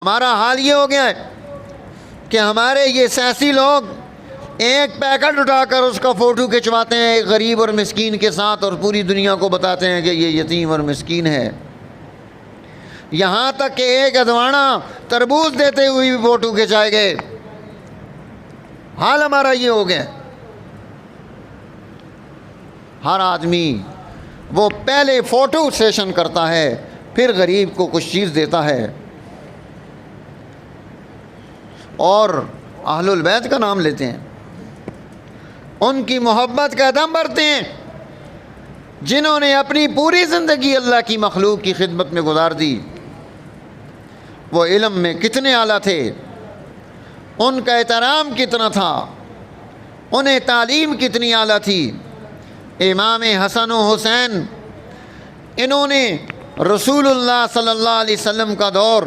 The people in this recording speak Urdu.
ہمارا حال یہ ہو گیا ہے کہ ہمارے یہ سیاسی لوگ ایک پیکٹ اٹھا کر اس کا فوٹو کھنچواتے ہیں ایک غریب اور مسکین کے ساتھ، اور پوری دنیا کو بتاتے ہیں کہ یہ یتیم اور مسکین ہے۔ یہاں تک کہ ایک ادوانا تربوز دیتے ہوئے بھی فوٹو کھنچائے گئے۔ حال ہمارا یہ ہو گیا۔ ہر آدمی وہ پہلے فوٹو سیشن کرتا ہے، پھر غریب کو کچھ چیز دیتا ہے، اور اہل البیت کا نام لیتے ہیں، ان کی محبت کا دم بھرتے ہیں، جنہوں نے اپنی پوری زندگی اللہ کی مخلوق کی خدمت میں گزار دی۔ وہ علم میں کتنے اعلیٰ تھے، ان کا احترام کتنا تھا، انہیں تعلیم کتنی اعلیٰ تھی۔ امام حسن و حسین، انہوں نے رسول اللہ صلی اللہ علیہ وسلم کا دور